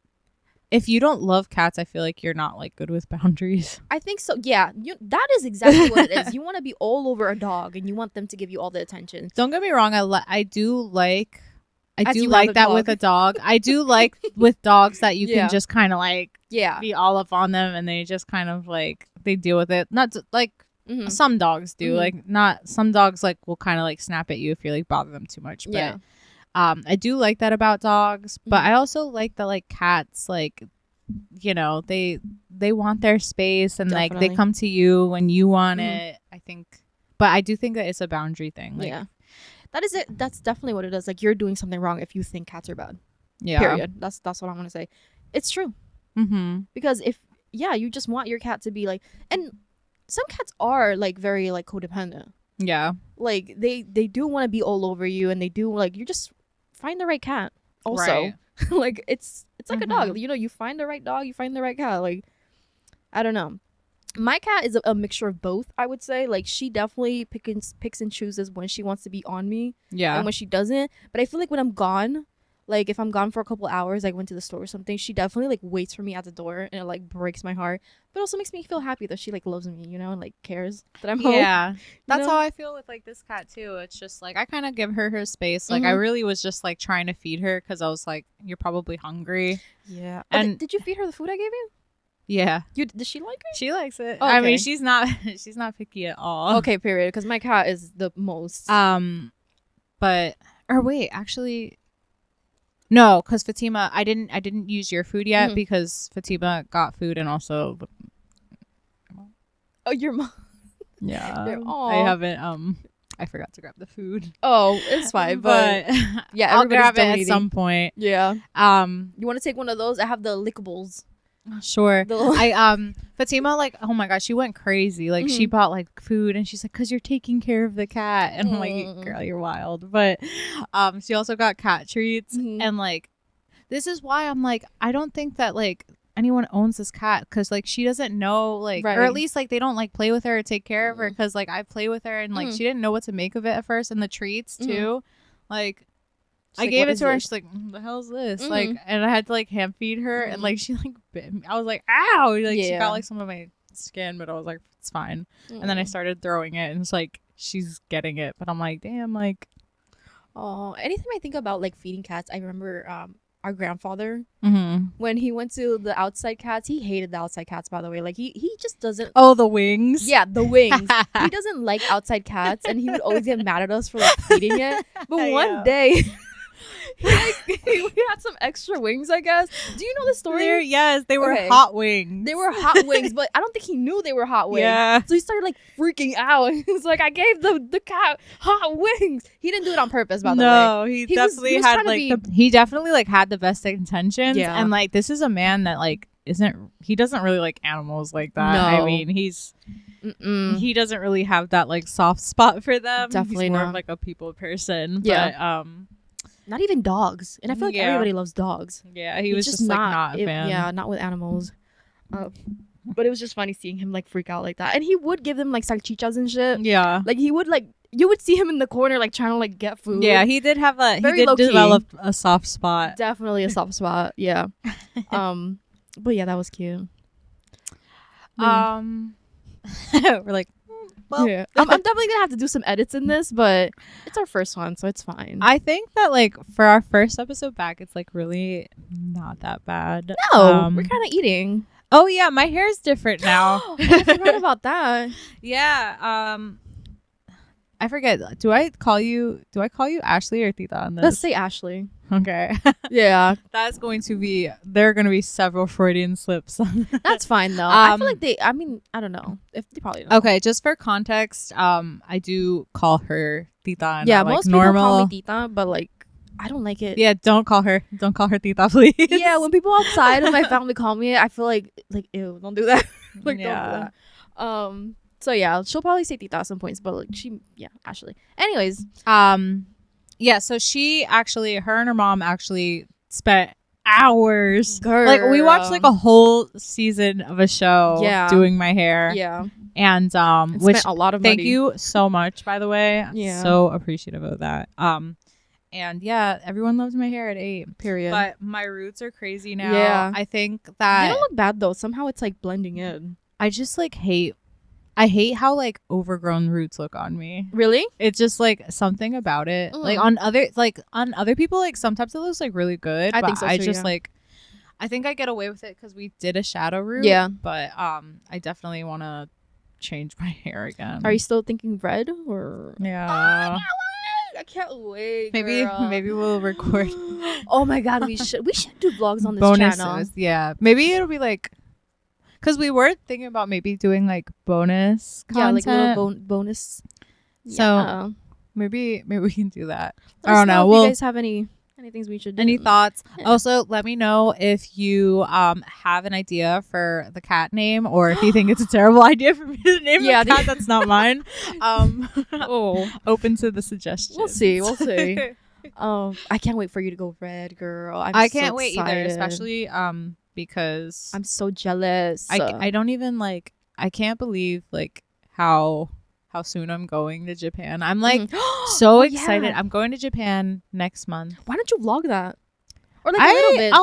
if you don't love cats, I feel like you're not like good with boundaries. I think so. Yeah, that is exactly what it is. You want to be all over a dog, and you want them to give you all the attention. Don't get me wrong. I do like that with a dog. I do like with dogs that you can just kind of like be all up on them, and they just kind of like they deal with it. Not like some dogs do. Like not some dogs like will kind of like snap at you if you like bother them too much. But I do like that about dogs. But I also like that like cats, like, you know, they want their space, and like they come to you when you want it. I think, but I do think that it's a boundary thing. Like, that is it. That's definitely what it is. Like you're doing something wrong if you think cats are bad. Yeah. Period. That's what I want to say. It's true. Because if you just want your cat to be like, and some cats are like very like codependent. Yeah. Like they do want to be all over you, and they do like you just find the right cat. Also, right. like it's like a dog. You know, you find the right dog, you find the right cat. Like I don't know. My cat is a mixture of both, I would say. Like she definitely picks and chooses when she wants to be on me, and when she doesn't. But I feel like when I'm gone, like if I'm gone for a couple hours, like went to the store or something, she definitely like waits for me at the door, and it like breaks my heart, but also makes me feel happy that she like loves me, you know, and like cares that I'm home. Yeah, that's how I feel with like this cat too. It's just like I kind of give her space. Like I really was just like trying to feed her because I was like, you're probably hungry. Yeah. And did you feed her the food I gave you? Yeah. Does she like it? She likes it. Oh, okay. I mean, she's not picky at all. Okay, period. Because my cat is the most. But or wait, actually, no, because Fatima, I didn't use your food yet because Fatima got food, and also. Oh, your mom. Yeah. I haven't. I forgot to grab the food. Oh, it's fine, but yeah, I'll grab it at some point. Yeah. You want to take one of those? I have the lickables. Sure. Fatima, like, oh my gosh, she went crazy. Like she bought like food, and she's like, "'Cause you're taking care of the cat," and I'm like, "Girl, you're wild." But she also got cat treats, and like, this is why I'm like, I don't think that like anyone owns this cat, because like she doesn't know, like, or at least like they don't like play with her or take care of her, because like I play with her, and like she didn't know what to make of it at first, and the treats too, like. I gave it to her, and she's like, "The hell's this?" Like, and I had to like hand feed her, and like she like bit me. I was like, "Ow!" Like she got like some of my skin, but I was like, "It's fine." And then I started throwing it, and it's like she's getting it, but I'm like, "Damn!" Like, oh, anytime I think about like feeding cats, I remember our grandfather when he went to the outside cats. He hated the outside cats, by the way. Like he just doesn't. Oh, the wings. Yeah, the wings. He doesn't like outside cats, and he would always get mad at us for like feeding it. But one day. We had some extra wings, I guess. Do you know the story? Yes, they were hot wings. They were hot wings, but I don't think he knew they were hot wings. Yeah. So he started like freaking out. He's like, "I gave the cat hot wings." He didn't do it on purpose, by the way. No, he definitely had like he definitely like had the best intentions. Yeah. And like this is a man that like he doesn't really like animals like that. No. I mean, he doesn't really have that like soft spot for them. Definitely He's more not. of like a people person. Yeah. But not even dogs. And I feel like everybody loves dogs. Yeah, he was just like not a fan. Yeah, not with animals. But it was just funny seeing him like freak out like that. And he would give them like salchichas and shit. Yeah. Like he would like, you would see him in the corner like trying to like get food. Yeah, he did develop a soft spot. Definitely a soft spot. Yeah. But yeah, that was cute. We're like well, yeah. I'm definitely gonna have to do some edits in this, but it's our first one, so it's fine. I think that like for our first episode back, it's like really not that bad. No, we're kind of eating. Oh yeah, my hair is different now. I forgot about that. Yeah. I forget. Do I call you Ashley or Tita on this? Let's say Ashley. Okay. Yeah, There are going to be several Freudian slips. that's fine though. I feel like I don't know if they probably don't. Okay, just for context, I do call her Tita. Yeah, like, most normal. people call me Tita, but like I don't like it. Yeah, don't call her Tita, please. Yeah, when people outside of my family call me it, I feel like ew, don't do that. Like don't do that. So yeah, she'll probably say Tita at some points, but like Ashley. Anyways, yeah, so her and her mom actually spent hours. Girl. Like we watched like a whole season of a show doing my hair. Yeah. And which spent a lot of money. Thank you so much, by the way. Yeah. So appreciative of that. And yeah, everyone loves my hair at 8. Period. But my roots are crazy now. Yeah. I think that they don't look bad though. Somehow it's like blending in. I just like hate how like overgrown roots look on me. Really? It's just like something about it. Like on other people, like sometimes it looks like really good. I think so too, I just like I think I get away with it because we did a shadow root. Yeah. But I definitely want to change my hair again. Are you still thinking red or? Yeah. I can't wait. Maybe we'll record. Oh my god, we should do vlogs on this bonuses. channel. Yeah. Maybe it'll be like. Because we were thinking about maybe doing like bonus content. Yeah, like a little bonus. So maybe we can do that. I don't know. If you guys have any things we should do. Any thoughts? Yeah. Also, let me know if you have an idea for the cat name, or if you think it's a terrible idea for me to name a cat that's not mine. Open to the suggestions. We'll see. I can't wait for you to go red, girl. I can't wait either, especially because I'm so jealous. I don't even like. I can't believe like how soon I'm going to Japan. I'm like so excited. Yeah. I'm going to Japan next month. Why don't you vlog that? Or like a little bit.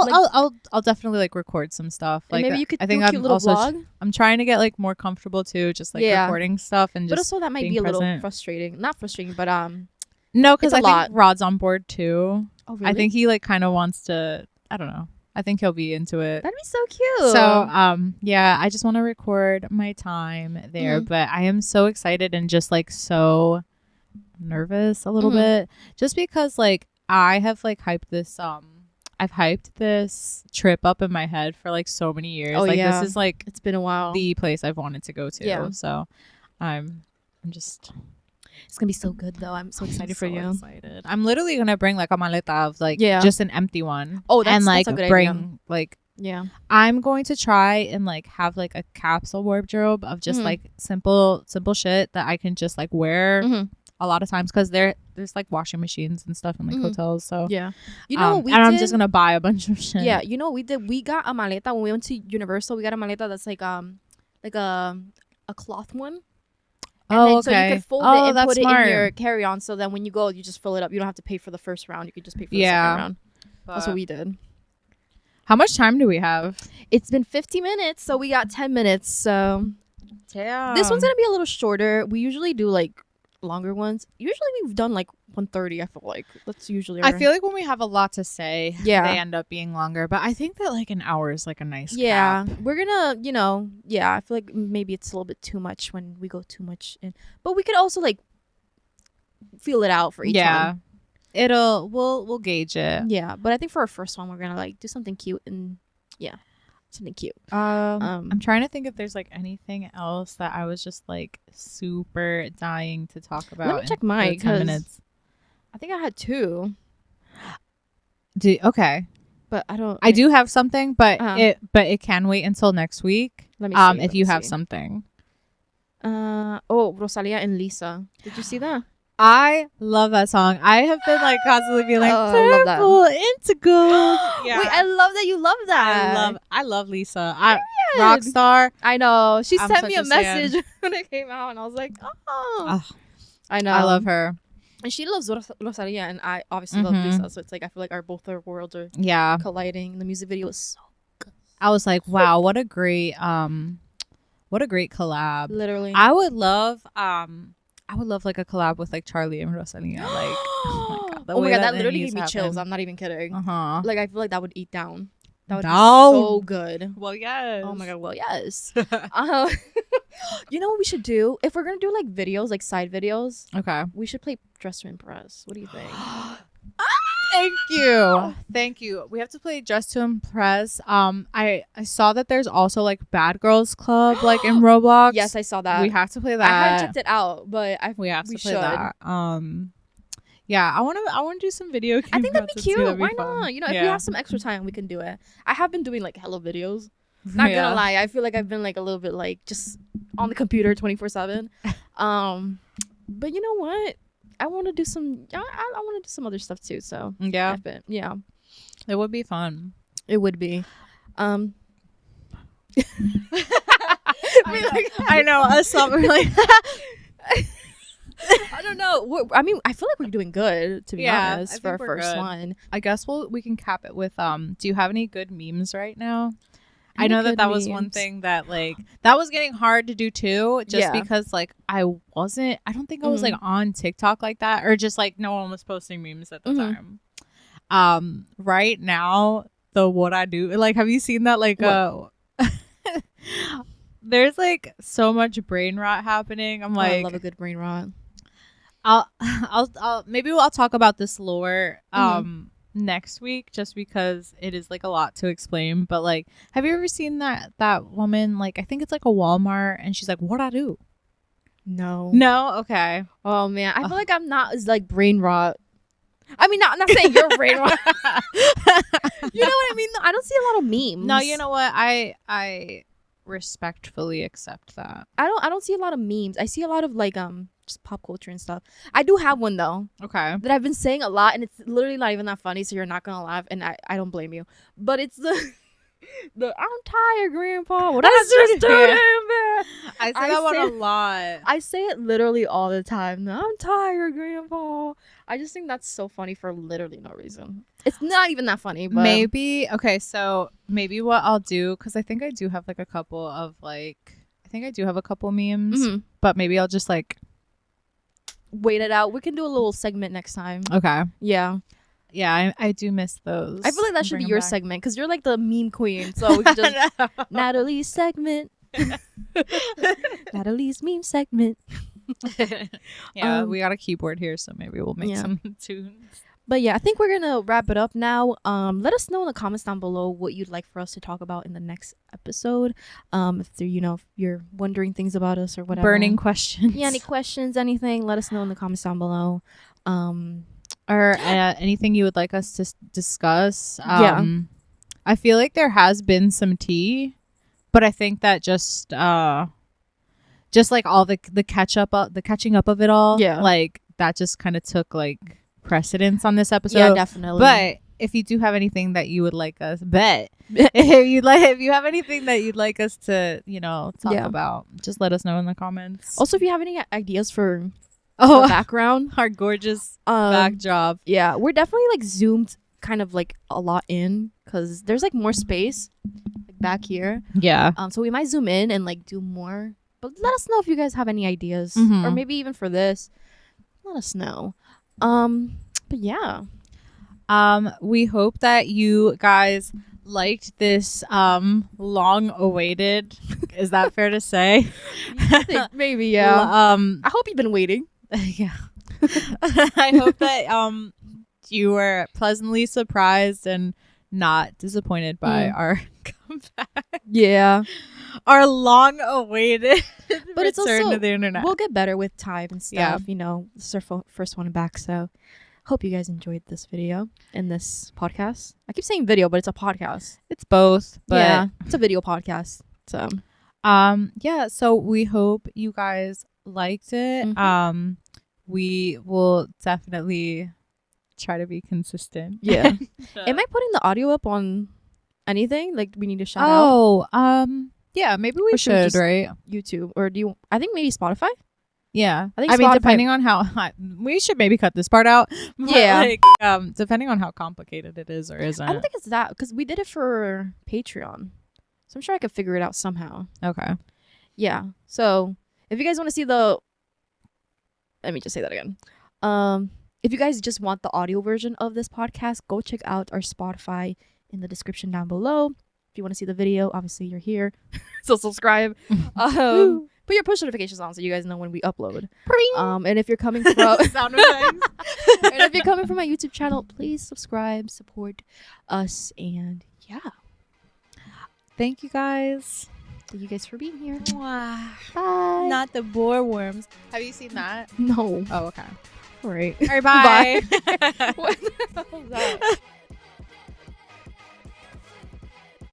I'll definitely like record some stuff. Like maybe you could I think do a cute little vlog. I'm trying to get like more comfortable too, just like recording stuff and just. But also that might be a little frustrating. Not frustrating, but no, because I think Rod's on board too. Oh really? I think he like kind of wants to. I don't know. I think he'll be into it. That'd be so cute. So, yeah, I just want to record my time there. But I am so excited and just like so nervous a little bit. Just because like I have like hyped this I've hyped this trip up in my head for like so many years. This is like it's been a while. The place I've wanted to go to. Yeah. So I'm just. It's gonna be so good though. I'm so excited for you. Excited. I'm literally gonna bring like a maleta of like just an empty one. Oh, that's like a good bring idea. like I'm going to try and like have like a capsule wardrobe of just like simple shit that I can just like wear a lot of times because there's like washing machines and stuff in like hotels. So you know what we and did? I'm just gonna buy a bunch of shit. Yeah, you know what we did? We got a maleta when we went to Universal. We got a maleta that's like a cloth one. And then, so you could fold it and put it in your carry-on. So then when you go, you just fill it up. You don't have to pay for the first round. You could just pay for the second round. That's what we did. How much time do we have? It's been 50 minutes, so we got 10 minutes. So this one's gonna be a little shorter. We usually do like longer ones. Usually we've done like 1:30. I feel like that's usually. I feel like when we have a lot to say, they end up being longer. But I think that like an hour is like a nice. cap. We're gonna, I feel like maybe it's a little bit too much when we go too much in, but we could also like feel it out for each one. We'll gauge it. Yeah, but I think for our first one, we're gonna like do something cute and something cute. I'm trying to think if there's like anything else that I was just like super dying to talk about. Let me check mine 10 minutes. I think I had 2. Okay, but I don't. I do have something, but it can wait until next week. Let me see. If you have something. Rosalia and Lisa. Did you see that? I love that song. I have been like constantly being like purple into gold. Yeah. Wait, I love that you love that. I love Lisa. Rockstar. I know. She sent me a message when it came out, and I was like, oh. I know. I love her. And she loves Rosalia, and I obviously love Lisa. So it's like I feel like both our worlds are colliding. The music video is so good. I was like, wow, what a great What a great collab. Literally. I would love like a collab with like Charlie and Rosalina. Like, oh my god, oh my god, that literally gave me chills. I'm not even kidding. Like, I feel like that would eat down. That would be so good. Well, yes. Oh my god. Well, yes. You know what we should do? If we're gonna do like videos, like side videos, Okay. we should play Dress to Impress. What do you think? Thank you. We have to play Dress to Impress. I saw that there's also like Bad Girls Club like in Roblox. Yes, I saw that. We have to play that. I haven't checked it out, but we have to play that. Yeah, I want to do some video games. I think that'd be cute. Why fun. not? You know, if we have some extra time, we can do it. I have been doing like hella videos. Not gonna lie, I feel like I've been like a little bit like just on the computer 24/7. But you know what? I want to do some. I want to do some other stuff too. So yeah, it would be fun. It would be. I know. Us we're like. I don't know. I mean, I feel like we're doing good, to be honest, for our first one. I guess we can cap it with do you have any good memes right now? I know that was one thing that like that was getting hard to do too, just because like I don't think I was like on TikTok like that, or just like no one was posting memes at the time. Right now, the what I do, like, have you seen that? Like there's like so much brain rot happening. I'm like, I love a good brain rot. I'll maybe I'll talk about this lore next week, just because it is like a lot to explain. But like, have you ever seen that woman, like I think it's like a Walmart, and she's like, what I do? No, okay. Oh man, I feel like I'm not as like brain rot. I mean, not saying you're brain rot. You know what I mean? I don't see a lot of memes. No, you know what? I respectfully accept that. I don't see a lot of memes. I see a lot of like just pop culture and stuff. I do have one though. Okay. That I've been saying a lot, and it's literally not even that funny, so you're not gonna laugh, and I don't blame you. But it's the I'm tired, Grandpa. What I just do, man. I say that one a lot. I say it literally all the time. I'm tired, Grandpa. I just think that's so funny for literally no reason. It's not even that funny, but maybe so maybe what I'll do, because I think I do have like a couple of memes, but maybe I'll just like wait it out. We can do a little segment next time. Okay. Yeah, I do miss those. I feel like that should be your segment, because you're like the meme queen, so we can just Natalie's segment. Natalie's meme segment. Yeah, we got a keyboard here, so maybe we'll make some tunes. But yeah, I think we're gonna wrap it up now. Let us know in the comments down below what you'd like for us to talk about in the next episode. If you're wondering things about us or whatever, burning questions. Yeah, any questions, anything, let us know in the comments down below. Or anything you would like us to discuss. I feel like there has been some tea, but I think that just like all the catching up of it all, like that just kind of took like precedence on this episode. Yeah, definitely. But if you do have anything that you would like us if you have anything that you'd like us to talk about, just let us know in the comments. Also, if you have any ideas for our background, our gorgeous backdrop, we're definitely like zoomed kind of like a lot in, because there's like more space like back here. So we might zoom in and like do more, but let us know if you guys have any ideas, or maybe even for this, let us know. But yeah, we hope that you guys liked this long awaited, is that fair to say? I think maybe I hope you've been waiting. I hope that you were pleasantly surprised and not disappointed by our comeback. Our long awaited but it's return also, to the internet. We'll get better with time and stuff. This is our first one back, so hope you guys enjoyed this video and this podcast. I keep saying video, but it's a podcast. It's both, but it's a video podcast. So so we hope you guys liked it. We will definitely try to be consistent. Am I putting the audio up on anything like we need to shout out? Yeah, maybe we should, right? YouTube, or do you? I think maybe Spotify. Yeah, I mean, depending on how we should maybe cut this part out. But depending on how complicated it is or isn't. I don't think it's that, because we did it for Patreon, so I'm sure I could figure it out somehow. Okay. yeah. So if you guys want to see let me just say that again. If you guys just want the audio version of this podcast, go check out our Spotify in the description down below. If you want to see the video, obviously you're here, so subscribe. Put your push notifications on so you guys know when we upload. And if you're coming from Sound effects. and if you're coming from my YouTube channel, please subscribe, support us, and yeah. Thank you guys. Thank you guys for being here. Wow. Bye. Not the boar worms. Have you seen that? No. Oh, okay. All right. All right, bye. Bye.